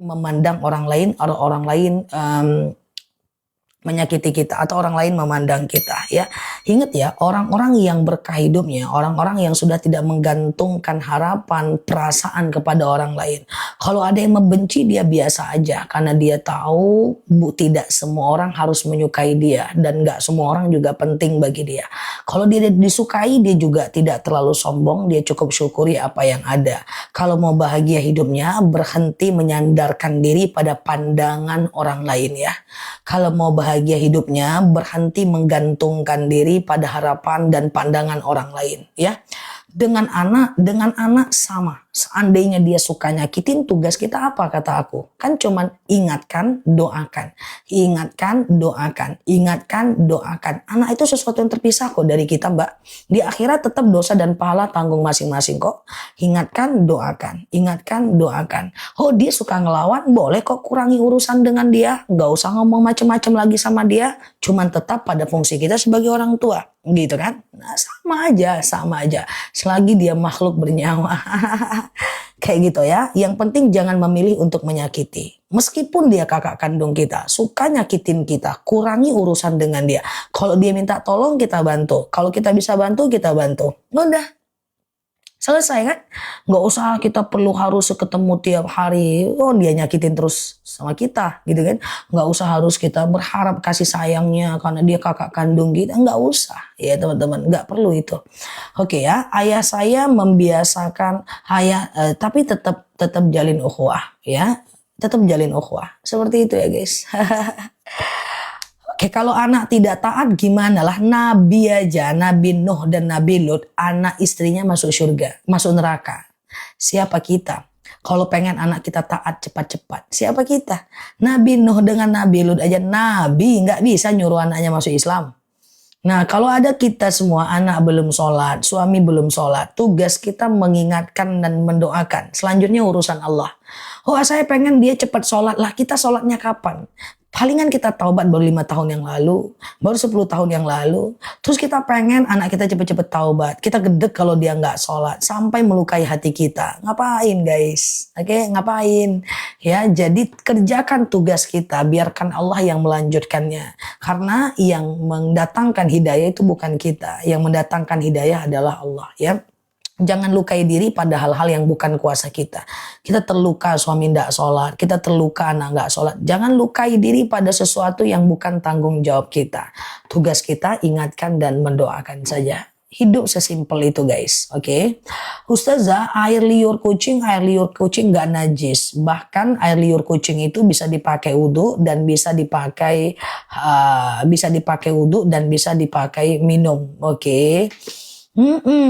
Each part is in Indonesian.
memandang orang lain atau orang lain menyakiti kita atau orang lain memandang kita ya. Ingat ya, orang-orang yang berkah hidupnya, orang-orang yang sudah tidak menggantungkan harapan, perasaan kepada orang lain. Kalau ada yang membenci dia biasa aja karena dia tahu tidak semua orang harus menyukai dia dan gak semua orang juga penting bagi dia. Kalau dia disukai dia juga tidak terlalu sombong, dia cukup syukuri apa yang ada. Kalau mau bahagia hidupnya berhenti menyandarkan diri pada pandangan orang lain ya. Kalau mau bahagia hidupnya berhenti menggantungkan diri pada harapan dan pandangan orang lain ya. Dengan anak sama. Seandainya dia suka nyakitin, tugas kita apa kata aku? Kan cuman ingatkan, doakan. Ingatkan, doakan. Ingatkan, doakan. Anak itu sesuatu yang terpisah kok dari kita, Mbak. Di akhirat tetap dosa dan pahala tanggung masing-masing kok. Ingatkan, doakan. Ingatkan, doakan. Oh, dia suka ngelawan, boleh kok kurangi urusan dengan dia. Nggak usah ngomong macem-macem lagi sama dia. Cuman tetap pada fungsi kita sebagai orang tua. Gitu kan? Nah, sama aja. Selagi dia makhluk bernyawa. Kayak gitu ya. Yang penting jangan memilih untuk menyakiti. Meskipun dia kakak kandung kita, suka nyakitin kita, kurangi urusan dengan dia. Kalau dia minta tolong kita bantu. Kalau kita bisa bantu, kita bantu. Udah. Selesai kan? Nggak usah kita perlu harus ketemu tiap hari. Oh, dia nyakitin terus sama kita gitu kan. Nggak usah harus kita berharap kasih sayangnya karena dia kakak kandung kita. Nggak usah ya teman-teman. Nggak perlu itu. Oke ya. Ayah saya membiasakan tapi tetap jalin ukhuwah ya. Tetap jalin ukhuwah. Seperti itu ya guys. Oke, kalau anak tidak taat gimana lah? Nabi aja, Nabi Nuh dan Nabi Lut, anak istrinya masuk surga, masuk neraka. Siapa kita? Kalau pengen anak kita taat cepat-cepat, siapa kita? Nabi Nuh dengan Nabi Lut aja, Nabi nggak bisa nyuruh anaknya masuk Islam. Nah, kalau ada kita semua anak belum sholat, suami belum sholat, tugas kita mengingatkan dan mendoakan. Selanjutnya urusan Allah. Oh, saya pengen dia cepat sholat lah. Kita sholatnya kapan? Palingan kita taubat baru 5 tahun yang lalu, baru 10 tahun yang lalu. Terus kita pengen anak kita cepet-cepet taubat. Kita gedek kalau dia nggak sholat sampai melukai hati kita. Ngapain guys? Oke, ngapain? Ya, jadi kerjakan tugas kita, biarkan Allah yang melanjutkannya. Karena yang mendatangkan hidayah itu bukan kita, yang mendatangkan hidayah adalah Allah ya. Jangan lukai diri pada hal-hal yang bukan kuasa kita. Kita terluka suami tidak sholat, kita terluka anak nggak sholat. Jangan lukai diri pada sesuatu yang bukan tanggung jawab kita. Tugas kita ingatkan dan mendoakan saja. Hidup sesimpel itu guys, oke? Ustazah, air liur kucing nggak najis. Bahkan air liur kucing itu bisa dipakai wudhu dan bisa dipakai wudhu dan bisa dipakai minum, oke?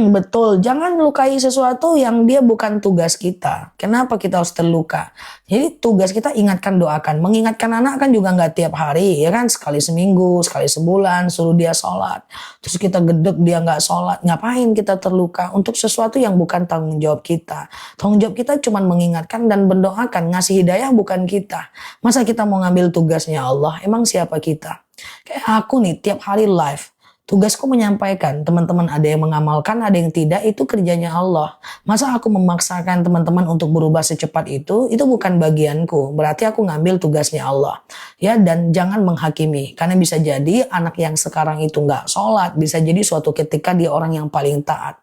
Betul. Jangan lukai sesuatu yang dia bukan tugas kita. Kenapa kita harus terluka? Jadi tugas kita ingatkan, doakan. Mengingatkan anak kan juga nggak tiap hari, ya kan? Sekali seminggu, sekali sebulan, suruh dia sholat. Terus kita gedek dia nggak sholat. Ngapain kita terluka? Untuk sesuatu yang bukan tanggung jawab kita. Tanggung jawab kita cuma mengingatkan dan mendoakan. Ngasih hidayah bukan kita. Masa kita mau ngambil tugasnya Allah? Emang siapa kita? Kayak aku nih tiap hari live. Tugasku menyampaikan, teman-teman ada yang mengamalkan, ada yang tidak, itu kerjanya Allah. Masa aku memaksakan teman-teman untuk berubah secepat itu bukan bagianku. Berarti aku ngambil tugasnya Allah. Ya, dan jangan menghakimi. Karena bisa jadi anak yang sekarang itu nggak sholat, bisa jadi suatu ketika dia orang yang paling taat.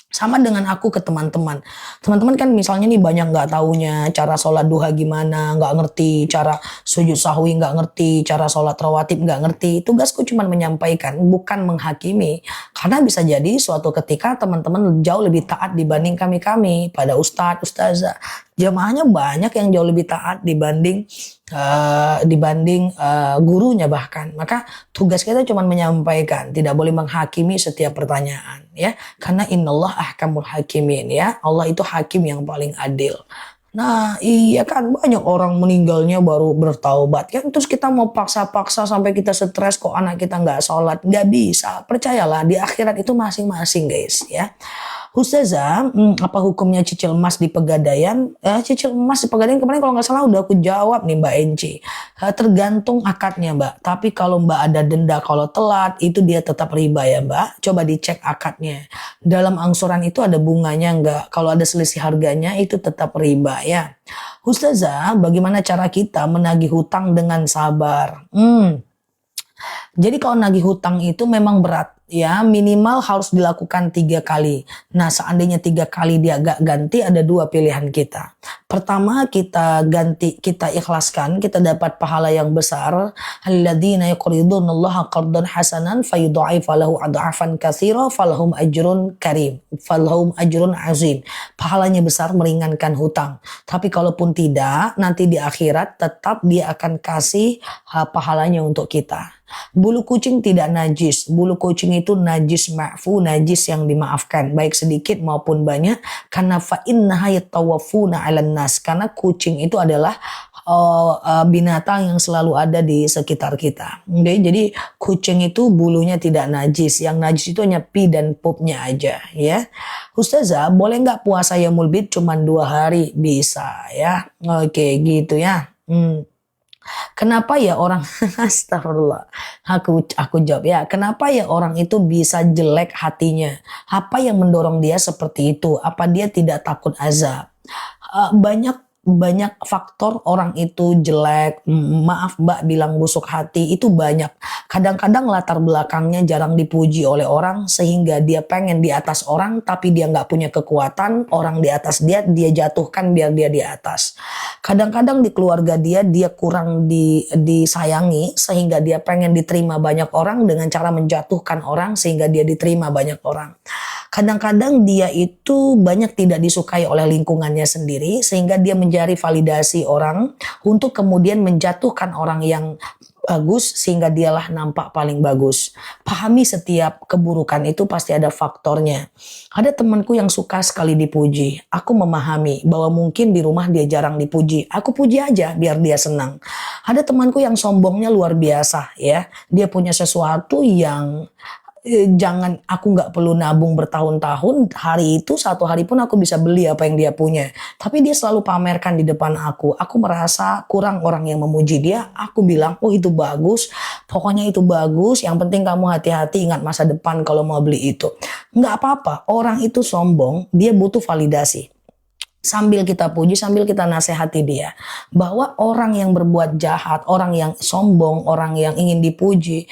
Sama dengan aku ke teman-teman. Teman-teman kan misalnya nih banyak nggak taunya cara sholat duha gimana, nggak ngerti cara sujud sahwi, nggak ngerti cara sholat rawatib, nggak ngerti. Tugasku cuma menyampaikan, bukan menghakimi. Karena bisa jadi suatu ketika teman-teman jauh lebih taat dibanding kami pada ustadz, ustazah. Jamaahnya banyak yang jauh lebih taat dibanding gurunya bahkan. Maka tugas kita cuma menyampaikan, tidak boleh menghakimi setiap pertanyaan ya. Karena innallah ahkamul hakimin ya. Allah itu hakim yang paling adil. Nah iya kan, banyak orang meninggalnya baru bertaubat kan. Terus kita mau paksa-paksa sampai kita stres kok anak kita nggak sholat. Nggak bisa, percayalah di akhirat itu masing-masing guys ya. Ustazah, apa hukumnya cicil emas di Pegadaian? Cicil emas di Pegadaian kemarin kalau nggak salah udah aku jawab nih Mbak Enci. Tergantung akadnya Mbak. Tapi kalau Mbak ada denda kalau telat itu dia tetap riba ya Mbak. Coba dicek akadnya. Dalam angsuran itu ada bunganya enggak? Kalau ada selisih harganya itu tetap riba ya. Ustazah, bagaimana cara kita menagih hutang dengan sabar? Jadi kalau nagih hutang itu memang berat ya, minimal harus dilakukan 3 kali. Nah seandainya 3 kali dia gak ganti, ada 2 pilihan kita. Pertama kita ganti, kita ikhlaskan, kita dapat pahala yang besar. Alladzina yuqridunallaha qardan hasanan fayudha'ifa lahu adhafan katsira falahum ajrun karim, falahum ajrun azim. Pahalanya besar, meringankan hutang. Tapi kalaupun tidak, nanti di akhirat tetap dia akan kasih pahalanya untuk kita. Bulu kucing tidak najis. Bulu kucing itu najis ma'fu, najis yang dimaafkan, baik sedikit maupun banyak. Karena fa'innaha yatawafuna 'alan nas. Karena kucing itu adalah binatang yang selalu ada di sekitar kita. Jadi kucing itu bulunya tidak najis. Yang najis itu hanya pi dan pupnya aja ya. Ustazah, boleh nggak puasa yaumul bid cuma 2 hari? Bisa ya. Oke gitu ya. Kenapa ya orang astagfirullah. Aku jawab ya. Kenapa ya orang itu bisa jelek hatinya? Apa yang mendorong dia seperti itu? Apa dia tidak takut azab? Banyak faktor orang itu jelek, maaf Mbak bilang busuk hati, itu banyak. Kadang-kadang latar belakangnya jarang dipuji oleh orang sehingga dia pengen di atas orang tapi dia nggak punya kekuatan, orang di atas dia jatuhkan biar dia di atas. Kadang-kadang di keluarga dia kurang disayangi sehingga dia pengen diterima banyak orang dengan cara menjatuhkan orang sehingga dia diterima banyak orang. Kadang-kadang dia itu banyak tidak disukai oleh lingkungannya sendiri sehingga dia mencari validasi orang untuk kemudian menjatuhkan orang yang bagus sehingga dialah nampak paling bagus. Pahami setiap keburukan itu pasti ada faktornya. Ada temanku yang suka sekali dipuji. Aku memahami bahwa mungkin di rumah dia jarang dipuji. Aku puji aja biar dia senang. Ada temanku yang sombongnya luar biasa ya. Dia punya sesuatu yang jangan, aku nggak perlu nabung bertahun-tahun, hari itu satu hari pun aku bisa beli apa yang dia punya. Tapi dia selalu pamerkan di depan aku. Aku merasa kurang orang yang memuji dia. Aku bilang, oh itu bagus, pokoknya itu bagus. Yang penting kamu hati-hati, ingat masa depan kalau mau beli itu. Nggak apa-apa, orang itu sombong, dia butuh validasi. Sambil kita puji, sambil kita nasihati dia. Bahwa orang yang berbuat jahat, orang yang sombong, orang yang ingin dipuji,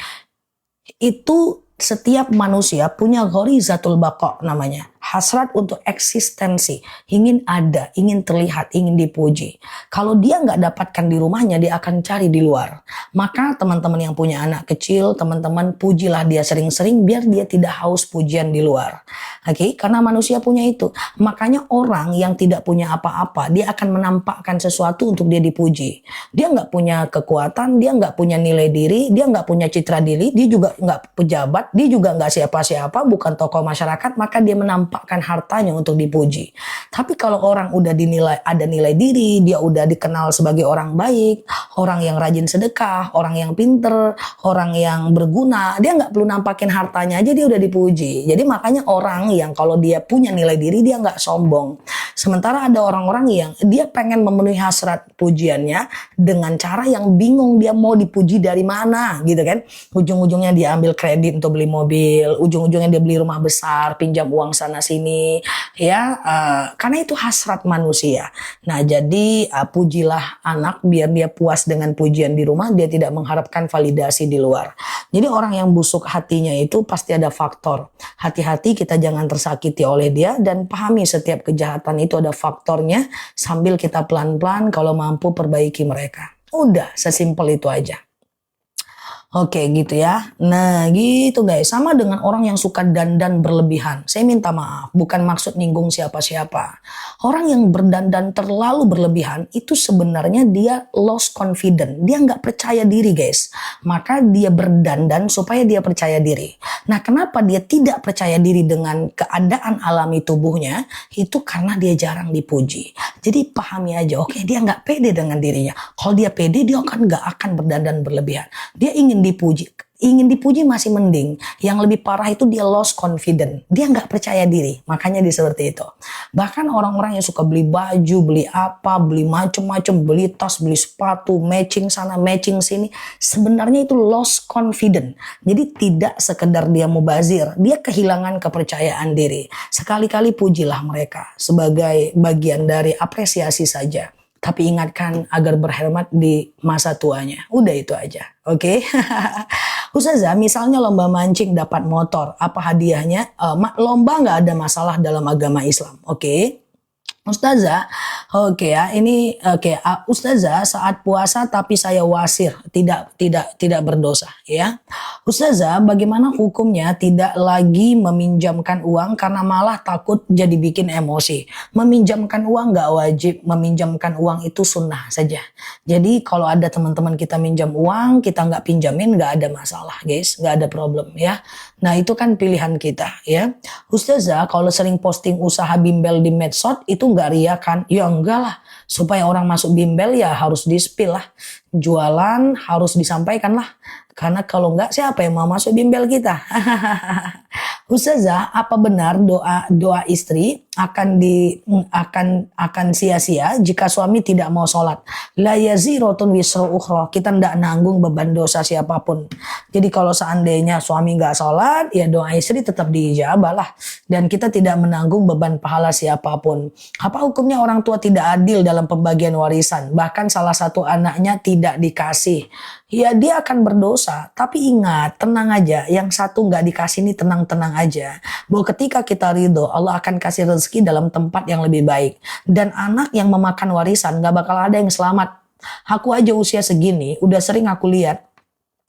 itu setiap manusia punya ghorizatul baqa namanya. Hasrat untuk eksistensi, ingin ada, ingin terlihat, ingin dipuji. Kalau dia nggak dapatkan di rumahnya, dia akan cari di luar. Maka teman-teman yang punya anak kecil, teman-teman pujilah dia sering-sering biar dia tidak haus pujian di luar. Oke, karena manusia punya itu. Makanya orang yang tidak punya apa-apa, dia akan menampakkan sesuatu untuk dia dipuji. Dia nggak punya kekuatan, dia nggak punya nilai diri, dia nggak punya citra diri, dia juga nggak pejabat, dia juga nggak siapa-siapa, bukan tokoh masyarakat, maka dia menampakkan hartanya untuk dipuji. Tapi kalau orang udah dinilai, ada nilai diri, dia udah dikenal sebagai orang baik, orang yang rajin sedekah, orang yang pinter, orang yang berguna, dia nggak perlu nampakin hartanya aja dia udah dipuji. Jadi makanya orang yang kalau dia punya nilai diri, dia nggak sombong. Sementara ada orang-orang yang dia pengen memenuhi hasrat pujiannya dengan cara yang bingung dia mau dipuji dari mana gitu kan. Ujung-ujungnya dia ambil kredit untuk beli mobil, ujung-ujungnya dia beli rumah besar, pinjam uang sana sini ya, karena itu hasrat manusia. Nah jadi pujilah anak biar dia puas dengan pujian di rumah, dia tidak mengharapkan validasi di luar. Jadi orang yang busuk hatinya itu pasti ada faktor. Hati-hati kita jangan tersakiti oleh dia dan pahami setiap kejahatan itu ada faktornya sambil kita pelan-pelan kalau mampu perbaiki mereka. Udah sesimpel itu aja. Oke gitu ya. Nah gitu guys. Sama dengan orang yang suka dandan berlebihan. Saya minta maaf. Bukan maksud nyinggung siapa-siapa. Orang yang berdandan terlalu berlebihan. Itu sebenarnya dia lost confidence. Dia nggak percaya diri guys. Maka dia berdandan supaya dia percaya diri. Nah kenapa dia tidak percaya diri dengan keadaan alami tubuhnya. Itu karena dia jarang dipuji. Jadi pahami aja. Oke dia nggak pede dengan dirinya. Kalau dia pede dia kan nggak akan berdandan berlebihan. Dia ingin dipuji. Ingin dipuji masih mending. Yang lebih parah itu dia lost confident. Dia nggak percaya diri. Makanya dia seperti itu. Bahkan orang-orang yang suka beli baju, beli apa, beli macem-macem, beli tas, beli sepatu, matching sana, matching sini. Sebenarnya itu lost confident. Jadi tidak sekedar dia mubazir. Dia kehilangan kepercayaan diri. Sekali-kali pujilah mereka sebagai bagian dari apresiasi saja. Tapi ingatkan agar berhemat di masa tuanya. Udah itu aja. Oke. Ustazah, misalnya lomba mancing dapat motor. Apa hadiahnya? Lomba nggak ada masalah dalam agama Islam. Oke. Ustazah, oke ya, ini oke. Ustazah, saat puasa tapi saya wasir, tidak berdosa, ya. Ustazah, bagaimana hukumnya tidak lagi meminjamkan uang karena malah takut jadi bikin emosi. Meminjamkan uang nggak wajib, meminjamkan uang itu sunnah saja. Jadi kalau ada teman-teman kita minjam uang, kita nggak pinjamin, nggak ada masalah, guys, nggak ada problem, ya. Nah itu kan pilihan kita, ya. Ustazah, kalau sering posting usaha bimbel di medsos itu nggak ria kan? Ya enggak lah. Supaya orang masuk bimbel ya harus di-spill lah. Jualan harus disampaikan lah. Karena kalau enggak siapa yang mau masuk bimbel kita? Ustazah, apa benar doa istri akan sia-sia jika suami tidak mau sholat? La yazirotun wisru ukhra. Kita tidak nanggung beban dosa siapapun. Jadi kalau seandainya suami nggak sholat, ya doa istri tetap diijabah lah. Dan kita tidak menanggung beban pahala siapapun. Apa hukumnya orang tua tidak adil dalam pembagian warisan? Bahkan salah satu anaknya tidak dikasih. Ya dia akan berdosa. Tapi ingat, tenang aja. Yang satu nggak dikasih ini tenang-tenang aja. Bahwa ketika kita ridho, Allah akan kasih rezeki dalam tempat yang lebih baik. Dan anak yang memakan warisan nggak bakal ada yang selamat. Aku aja usia segini, udah sering aku lihat.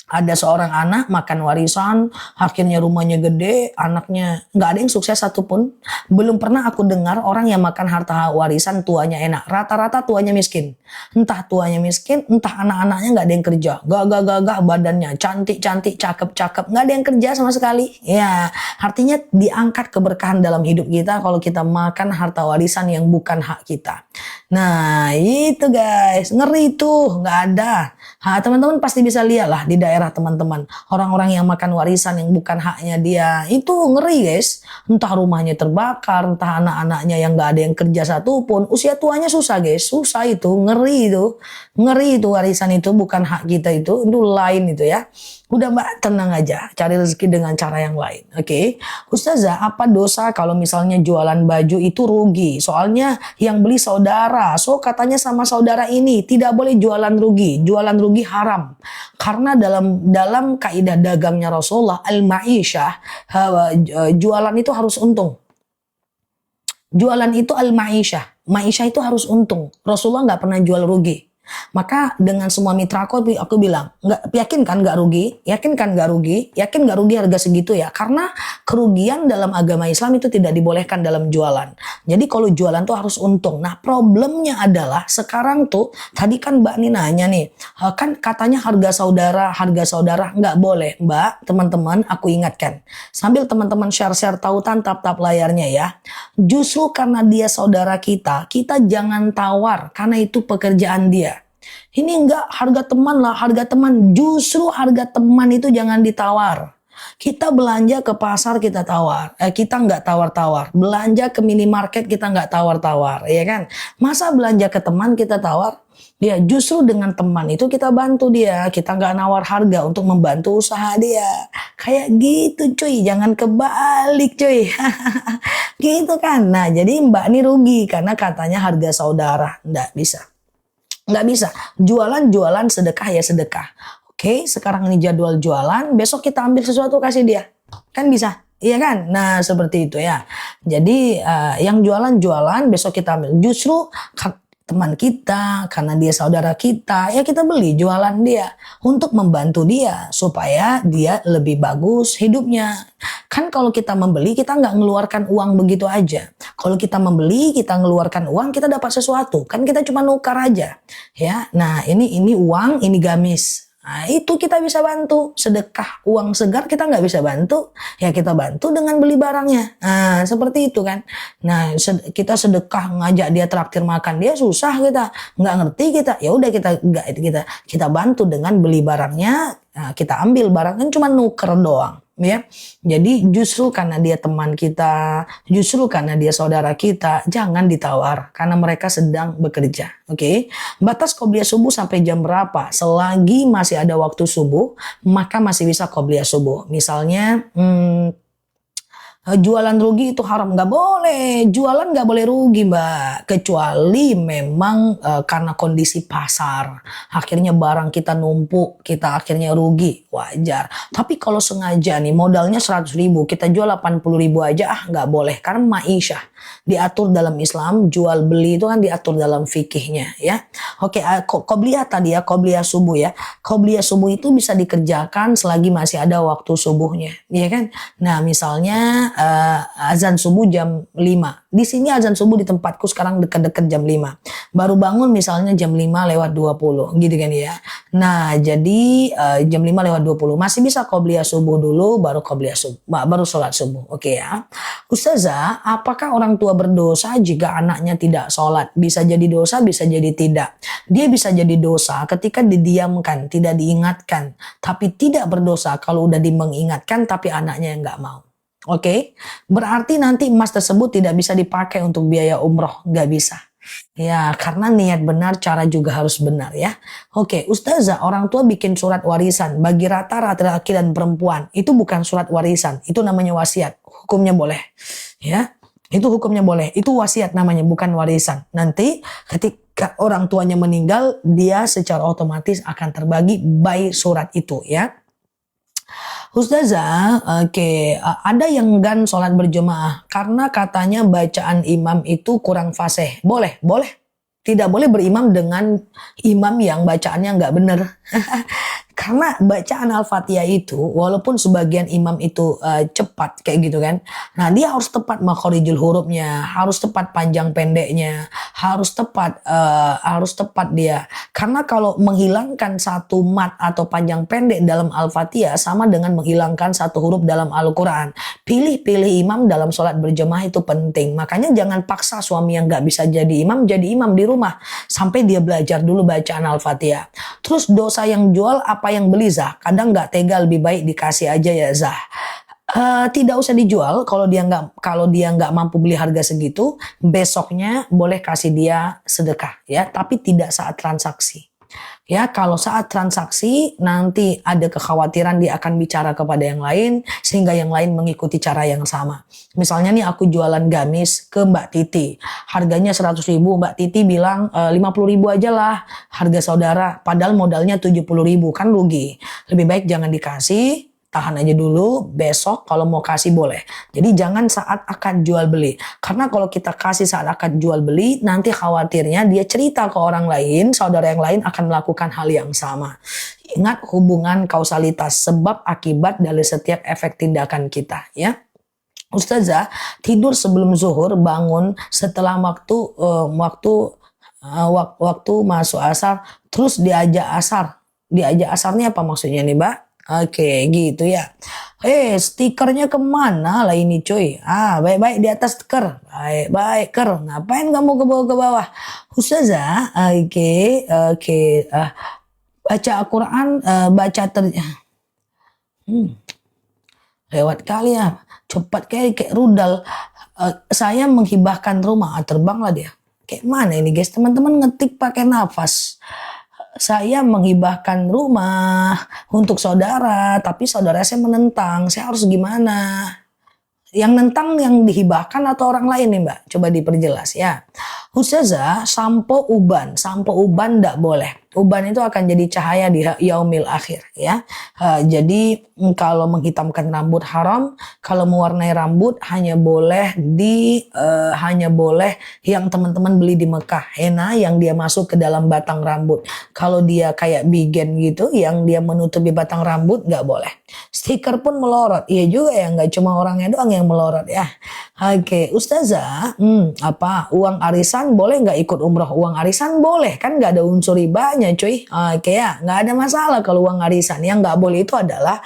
Ada seorang anak makan warisan, akhirnya rumahnya gede, anaknya nggak ada yang sukses satupun. Belum pernah aku dengar orang yang makan harta warisan tuanya enak. Rata-rata tuanya miskin. Entah tuanya miskin, entah anak-anaknya nggak ada yang kerja. Gagah-gagah badannya, cantik-cantik, cakep-cakep, nggak ada yang kerja sama sekali. Ya, artinya diangkat keberkahan dalam hidup kita kalau kita makan harta warisan yang bukan hak kita. Nah itu guys, ngeri tuh, nggak ada. Teman-teman pasti bisa lihat lah di daerah teman-teman. Orang-orang yang makan warisan yang bukan haknya dia, itu ngeri guys. Entah rumahnya terbakar, entah anak-anaknya yang nggak ada yang kerja satupun. Usia tuanya susah guys, susah itu, ngeri itu. Ngeri itu warisan itu bukan hak kita itu lain itu ya. Udah mbak tenang aja, cari rezeki dengan cara yang lain. Oke. Ustazah, apa dosa kalau misalnya jualan baju itu rugi? Soalnya yang beli saudara. So katanya sama saudara ini tidak boleh jualan rugi. Jualan rugi haram. Karena dalam kaidah dagangnya Rasulullah al-ma'isyah, jualan itu harus untung. Jualan itu al-ma'isyah. Ma'isyah itu harus untung. Rasulullah nggak pernah jual rugi. Maka dengan semua mitra aku bilang, yakin kan nggak rugi, yakin kan nggak rugi, yakin nggak rugi harga segitu ya, karena kerugian dalam agama Islam itu tidak dibolehkan dalam jualan. Jadi kalau jualan tuh harus untung. Nah problemnya adalah sekarang tuh, tadi kan Mbak Ni nanya nih, kan katanya harga saudara nggak boleh. Mbak, teman-teman aku ingatkan, sambil teman-teman share tautan tap layarnya ya, justru karena dia saudara kita jangan tawar, karena itu pekerjaan dia. Ini enggak harga teman lah, harga teman. Justru harga teman itu jangan ditawar. Kita belanja ke pasar kita tawar, kita nggak tawar-tawar. Belanja ke minimarket kita nggak tawar-tawar, ya kan? Masa belanja ke teman kita tawar? Ya justru dengan teman itu kita bantu dia, kita nggak nawar harga untuk membantu usaha dia. Kayak gitu cuy, jangan kebalik cuy. Gitu kan. Nah jadi Mbak ini rugi karena katanya harga saudara, nggak bisa. Nggak bisa. Jualan sedekah ya sedekah. Oke, sekarang ini jadwal jualan, besok kita ambil sesuatu kasih dia. Kan bisa. Iya kan? Nah, seperti itu ya. Jadi yang jualan, besok kita ambil. Justru teman kita, karena dia saudara kita, ya kita beli jualan dia untuk membantu dia supaya dia lebih bagus hidupnya. Kan kalau kita membeli, kita nggak ngeluarkan uang begitu aja. Kalau kita membeli, kita ngeluarkan uang, kita dapat sesuatu. Kan kita cuma nukar aja. Ya, nah ini uang, ini gamis. Nah, itu kita bisa bantu. Sedekah uang segar kita nggak bisa bantu, ya kita bantu dengan beli barangnya. Nah, seperti itu kan. Nah, kita sedekah ngajak dia traktir makan, dia susah, kita nggak ngerti, kita ya udah kita bantu dengan beli barangnya. Nah, kita ambil barangnya cuma nuker doang. Ya, jadi justru karena dia teman kita, justru karena dia saudara kita, jangan ditawar karena mereka sedang bekerja. Oke, batas qobliyah subuh sampai jam berapa? Selagi masih ada waktu subuh, maka masih bisa qobliyah subuh. Misalnya, jualan rugi itu haram, nggak boleh. Jualan nggak boleh rugi, Mbak, kecuali memang karena kondisi pasar akhirnya barang kita numpuk, kita akhirnya rugi, wajar. Tapi kalau sengaja nih modalnya 100.000 kita jual 80.000 aja, nggak boleh, karena ma'isyah diatur dalam Islam. Jual beli itu kan diatur dalam fikihnya, ya. Oke, qobliyah tadi ya, qobliyah subuh ya. Qobliyah subuh itu bisa dikerjakan selagi masih ada waktu subuhnya, ya kan. Nah, misalnya azan subuh jam 5. Di sini azan subuh di tempatku sekarang dekat-dekat jam 5. Baru bangun misalnya jam 5:20 gitu kan ya. Nah, jadi jam 5:20 masih bisa qobliyah subuh dulu, baru qobliyah subuh, baru sholat subuh. Oke ya. Ustazah, apakah orang tua berdosa jika anaknya tidak sholat? Bisa jadi dosa, bisa jadi tidak. Dia bisa jadi dosa ketika didiamkan, tidak diingatkan. Tapi tidak berdosa kalau udah mengingatkan tapi anaknya yang nggak mau. Oke, berarti nanti emas tersebut tidak bisa dipakai untuk biaya umroh, nggak bisa. Ya, karena niat benar, cara juga harus benar ya. Oke, Ustazah, orang tua bikin surat warisan bagi rata-rata laki dan perempuan. Itu bukan surat warisan, itu namanya wasiat. Hukumnya boleh. Ya, itu hukumnya boleh. Itu wasiat namanya, bukan warisan. Nanti ketika orang tuanya meninggal, dia secara otomatis akan terbagi by surat itu ya. Ustazah, oke, ada yang enggan sholat berjemaah karena katanya bacaan imam itu kurang fasih. Boleh, boleh. Tidak boleh berimam dengan imam yang bacaannya nggak benar. Karena bacaan Al-Fatihah itu, walaupun sebagian imam itu cepat kayak gitu kan. Nah, dia harus tepat makhorijul hurufnya, harus tepat panjang pendeknya, harus tepat dia. Karena kalau menghilangkan satu mat atau panjang pendek dalam Al-Fatihah sama dengan menghilangkan satu huruf dalam Al-Quran. Pilih-pilih imam dalam sholat berjamaah itu penting. Makanya jangan paksa suami yang nggak bisa jadi imam di rumah. Sampai dia belajar dulu bacaan Al-Fatihah. Terus dosa yang jual apa yang beli, Zah? Kadang nggak tega, lebih baik dikasih aja ya, Zah. Tidak usah dijual kalau dia nggak mampu beli harga segitu. Besoknya boleh kasih dia sedekah ya, tapi tidak saat transaksi. Ya, kalau saat transaksi nanti ada kekhawatiran dia akan bicara kepada yang lain sehingga yang lain mengikuti cara yang sama. Misalnya nih aku jualan gamis ke Mbak Titi. Harganya 100.000, Mbak Titi bilang 50.000 aja lah harga saudara. Padahal modalnya 70.000, kan rugi. Lebih baik jangan dikasih. Tahan aja dulu, besok kalau mau kasih boleh. Jadi jangan saat akan jual beli. Karena kalau kita kasih saat akan jual beli, nanti khawatirnya dia cerita ke orang lain, saudara yang lain akan melakukan hal yang sama. Ingat hubungan kausalitas, sebab akibat dari setiap efek tindakan kita ya. Ustazah, tidur sebelum zuhur, bangun setelah waktu masuk asar, terus diajak asar. Diajak asarnya apa maksudnya nih, Mbak? Oke, gitu ya. Stikernya kemana lah ini cuy? Baik-baik di atas stiker. Baik-baik ker. Ngapain kamu ke bawah? Ustazah, oke. Baca Al-Quran, lewat kali ya. Cepat kayak rudal. Saya menghibahkan rumah. Terbanglah dia. Kayak mana ini guys? Teman-teman ngetik pakai nafas. Saya menghibahkan rumah untuk saudara, tapi saudara saya menentang. Saya harus gimana? Yang nentang yang dihibahkan atau orang lain nih, Mbak? Coba diperjelas ya. Ustazah, sampo uban enggak boleh. Uban itu akan jadi cahaya di yaumil akhir ya. Jadi kalau menghitamkan rambut haram, kalau mewarnai rambut hanya boleh yang teman-teman beli di Mekah, henna yang dia masuk ke dalam batang rambut. Kalau dia kayak bigen gitu yang dia menutupi batang rambut nggak boleh. Stiker pun melorot. Iya juga ya, nggak cuma orangnya doang yang melorot ya. Oke, Ustazah, uang arisan arisan boleh nggak ikut umroh? Uang arisan boleh, kan nggak ada unsur ribanya cuy. Oke ya, nggak ada masalah kalau uang arisan. Yang nggak boleh itu adalah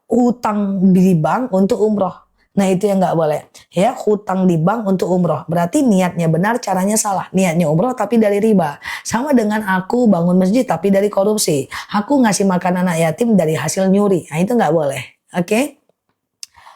hutang di bank untuk umroh. Nah itu yang nggak boleh ya, hutang di bank untuk umroh berarti niatnya benar, caranya salah. Niatnya umroh tapi dari riba, sama dengan aku bangun masjid tapi dari korupsi, aku ngasih makan anak yatim dari hasil nyuri. Nah itu nggak boleh. Oke.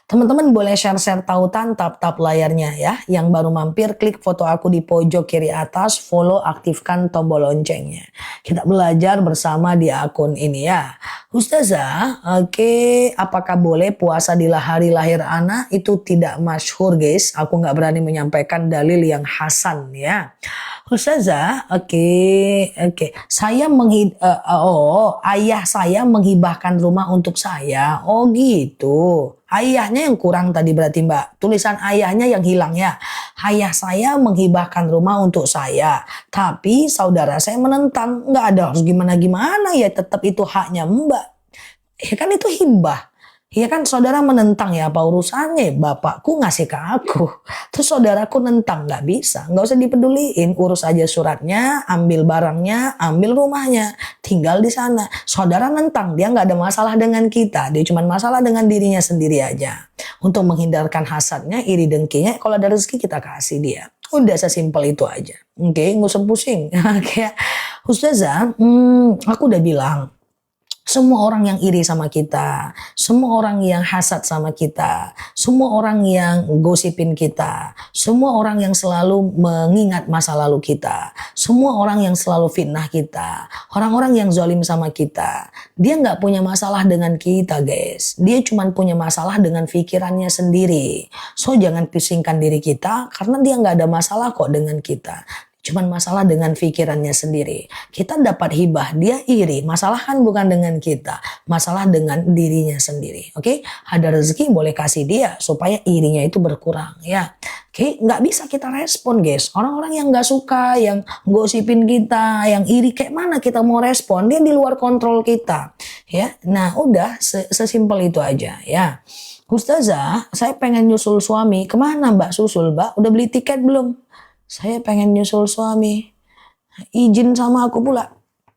Teman-teman boleh share-share tautan, tap-tap layarnya ya. Yang baru mampir, klik foto aku di pojok kiri atas, follow, aktifkan tombol loncengnya. Kita belajar bersama di akun ini ya. Ustazah, oke, apakah boleh puasa di hari lahir anak? Itu tidak masyhur guys. Aku nggak berani menyampaikan dalil yang hasan ya. Ustazah, oke. Ayah saya menghibahkan rumah untuk saya. Oh gitu. Ayahnya yang kurang tadi berarti Mbak. Tulisan ayahnya yang hilang ya. Ayah saya menghibahkan rumah untuk saya. Tapi saudara saya menentang. Nggak ada harus gimana-gimana ya. Tetap itu haknya Mbak. Ya kan itu hibah. Ya kan saudara menentang ya, apa urusannya? Bapakku ngasih ke aku. Terus saudaraku nentang, nggak bisa. Nggak usah dipeduliin, urus aja suratnya, ambil barangnya, ambil rumahnya. Tinggal di sana. Saudara nentang, dia nggak ada masalah dengan kita. Dia cuma masalah dengan dirinya sendiri aja. Untuk menghindarkan hasadnya, iri dengkinya, kalau ada rezeki kita kasih dia. Udah sesimpel itu aja. Oke, nggak usah pusing. Oke, Ustazah, aku udah bilang. Semua orang yang iri sama kita, semua orang yang hasad sama kita, semua orang yang gosipin kita, semua orang yang selalu mengingat masa lalu kita, semua orang yang selalu fitnah kita, orang-orang yang zalim sama kita, dia nggak punya masalah dengan kita guys. Dia cuma punya masalah dengan pikirannya sendiri. So jangan pusingkan diri kita karena dia nggak ada masalah kok dengan kita. Cuman masalah dengan pikirannya sendiri. Kita dapat hibah, dia iri. Masalah kan bukan dengan kita. Masalah dengan dirinya sendiri. Oke? Ada rezeki boleh kasih dia supaya irinya itu berkurang. Ya. Oke? Nggak bisa kita respon guys. Orang-orang yang nggak suka, yang gosipin kita, yang iri, kayak mana kita mau respon? Dia di luar kontrol kita. Ya. Nah udah sesimpel itu aja. Ya. Ustazah, saya pengen nyusul suami. Kemana Mbak susul Mbak? Udah beli tiket belum? Saya pengen nyusul suami. Izin sama aku pula.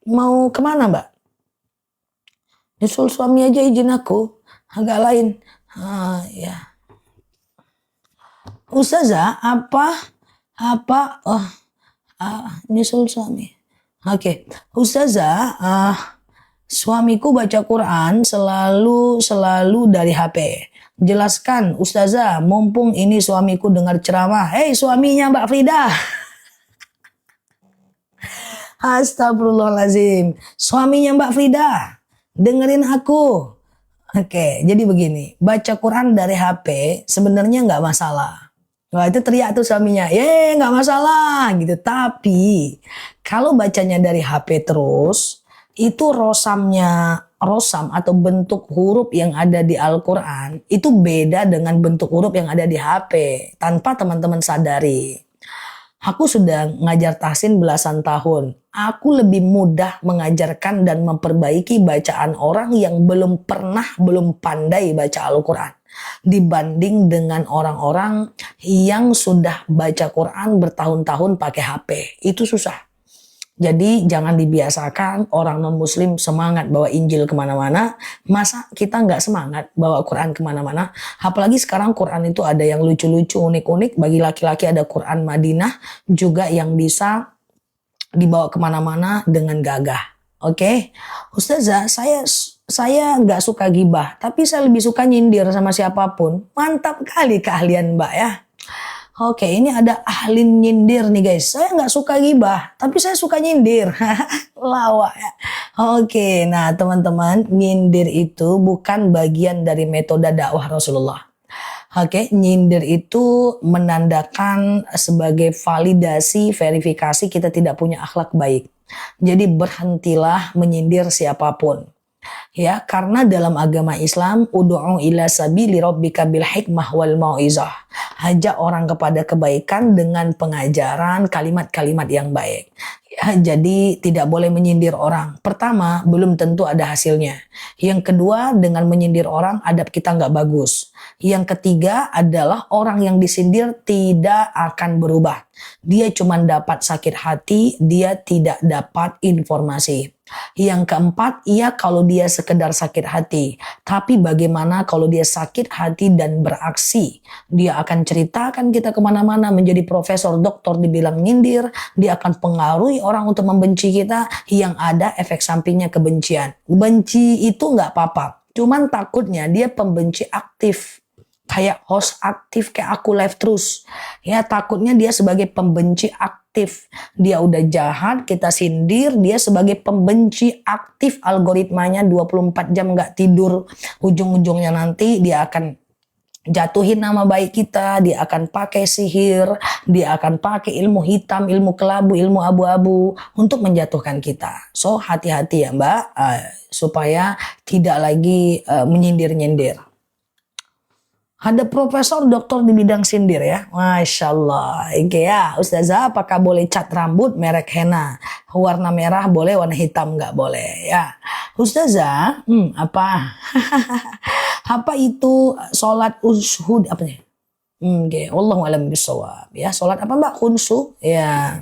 Mau kemana Mbak? Nyusul suami aja izin aku. Agak lain. Ya. Ustazah, nyusul suami. Oke. Ustazah, suamiku baca Quran selalu dari HP. Jelaskan Ustazah, mumpung ini suamiku dengar ceramah. Hei suaminya Mbak Frida. Astagfirullahaladzim. Suaminya Mbak Frida, dengerin aku. Oke, jadi begini. Baca Quran dari HP sebenarnya nggak masalah. Wah itu teriak tuh suaminya. Nggak masalah gitu. Tapi kalau bacanya dari HP terus, itu rosam atau bentuk huruf yang ada di Al-Quran itu beda dengan bentuk huruf yang ada di HP tanpa teman-teman sadari. Aku sudah ngajar tahsin belasan tahun. Aku lebih mudah mengajarkan dan memperbaiki bacaan orang yang belum pandai baca Al-Quran dibanding dengan orang-orang yang sudah baca Quran bertahun-tahun pakai HP. Itu susah. Jadi jangan dibiasakan orang non-muslim semangat bawa Injil kemana-mana. Masa kita nggak semangat bawa Quran kemana-mana? Apalagi sekarang Quran itu ada yang lucu-lucu, unik-unik. Bagi laki-laki ada Quran Madinah juga yang bisa dibawa kemana-mana dengan gagah. Oke? Ustazah, saya nggak suka gibah. Tapi saya lebih suka nyindir sama siapapun. Mantap kali keahlian Mbak ya. Oke, ini ada ahli nyindir nih guys. Saya nggak suka gibah, tapi saya suka nyindir. Lawak ya. Oke, nah teman-teman, nyindir itu bukan bagian dari metode dakwah Rasulullah. Oke, nyindir itu menandakan sebagai validasi, verifikasi kita tidak punya akhlak baik. Jadi berhentilah menyindir siapapun. Ya, karena dalam agama Islam ud'u ila sabili rabbika bil hikmah wal mau'izah. Ajak orang kepada kebaikan dengan pengajaran kalimat-kalimat yang baik. Ya, jadi tidak boleh menyindir orang. Pertama, belum tentu ada hasilnya. Yang kedua, dengan menyindir orang, adab kita nggak bagus. Yang ketiga adalah orang yang disindir tidak akan berubah. Dia cuma dapat sakit hati, dia tidak dapat informasi. Yang keempat, iya kalau dia sekedar sakit hati. Tapi bagaimana kalau dia sakit hati dan beraksi? Dia akan ceritakan kita kemana-mana, menjadi profesor, doktor, dibilang nyindir. Dia akan pengaruhi orang untuk membenci kita, yang ada efek sampingnya kebencian. Benci itu nggak apa-apa. Cuman takutnya dia pembenci aktif. Kayak host aktif, kayak aku live terus. Ya takutnya dia sebagai pembenci aktif. Dia udah jahat, kita sindir, dia sebagai pembenci aktif, algoritmanya 24 jam nggak tidur. Ujung-ujungnya nanti dia akan jatuhin nama baik kita, dia akan pakai sihir, dia akan pakai ilmu hitam, ilmu kelabu, ilmu abu-abu untuk menjatuhkan kita. So hati-hati ya Mbak, supaya tidak lagi menyindir-nyindir. Ada profesor doktor di bidang sindir ya. Masya Allah. Oke ya, Ustazah apakah boleh cat rambut merek henna? Warna merah boleh, warna hitam nggak boleh ya. Ustazah, apa? Apa itu sholat ushud apa ya? Oke, Wallahu a'lam bishawab. Ya, sholat apa Mbak? Khunsu? Ya.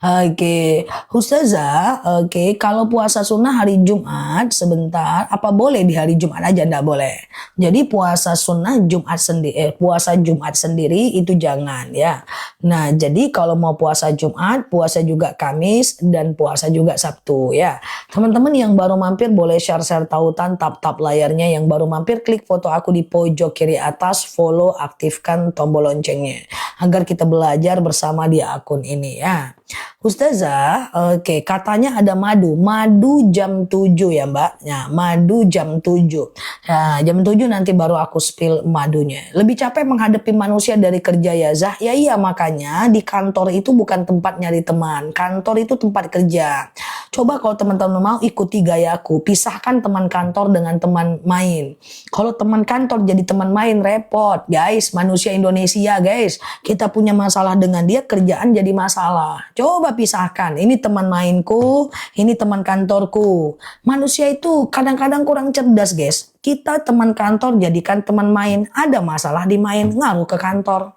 Oke, Ustazah, oke, kalau puasa sunnah hari Jumat sebentar, apa boleh di hari Jumat aja? Enggak boleh. Jadi puasa sunnah Jumat sendiri, puasa Jumat sendiri itu jangan ya. Nah, jadi kalau mau puasa Jumat, puasa juga Kamis dan puasa juga Sabtu ya. Teman-teman yang baru mampir boleh share-share tautan, tap-tap layarnya. Yang baru mampir klik foto aku di pojok kiri atas, follow, aktifkan tombol loncengnya agar kita belajar bersama di akun ini ya. Ustazah, oke, katanya ada madu. Madu jam 7 ya Mbak. Ya, madu jam 7. Nah, jam 7 nanti baru aku spill madunya. Lebih capek menghadapi manusia dari kerja ya Zah? Ya iya, makanya di kantor itu bukan tempat nyari teman. Kantor itu tempat kerja. Coba kalau teman-teman mau ikuti gayaku. Pisahkan teman kantor dengan teman main. Kalau teman kantor jadi teman main repot. Guys, manusia Indonesia guys. Kita punya masalah dengan dia, kerjaan jadi masalah. Coba pisahkan, ini teman mainku, ini teman kantorku. Manusia itu kadang-kadang kurang cerdas guys. Kita teman kantor jadikan teman main, ada masalah di main, ngaruh ke kantor.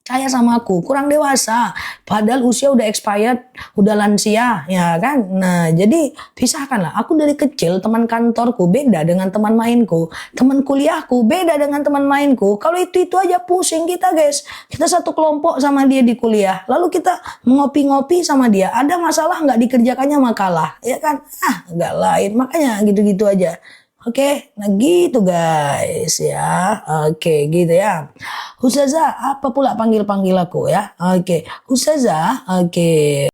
Percaya sama aku, kurang dewasa. Padahal usia udah expired, udah lansia, ya kan? Nah, jadi pisahkanlah. Aku dari kecil teman kantorku beda dengan teman mainku. Teman kuliahku beda dengan teman mainku. Kalau itu aja pusing kita guys. Kita satu kelompok sama dia di kuliah. Lalu kita ngopi-ngopi sama dia. Ada masalah nggak dikerjakannya makalah, ya kan? Nggak lain. Makanya gitu-gitu aja. Oke, nah gitu guys ya. Oke, gitu ya. Ustazah, apa pula panggil-panggil aku ya? Oke, Ustazah, oke.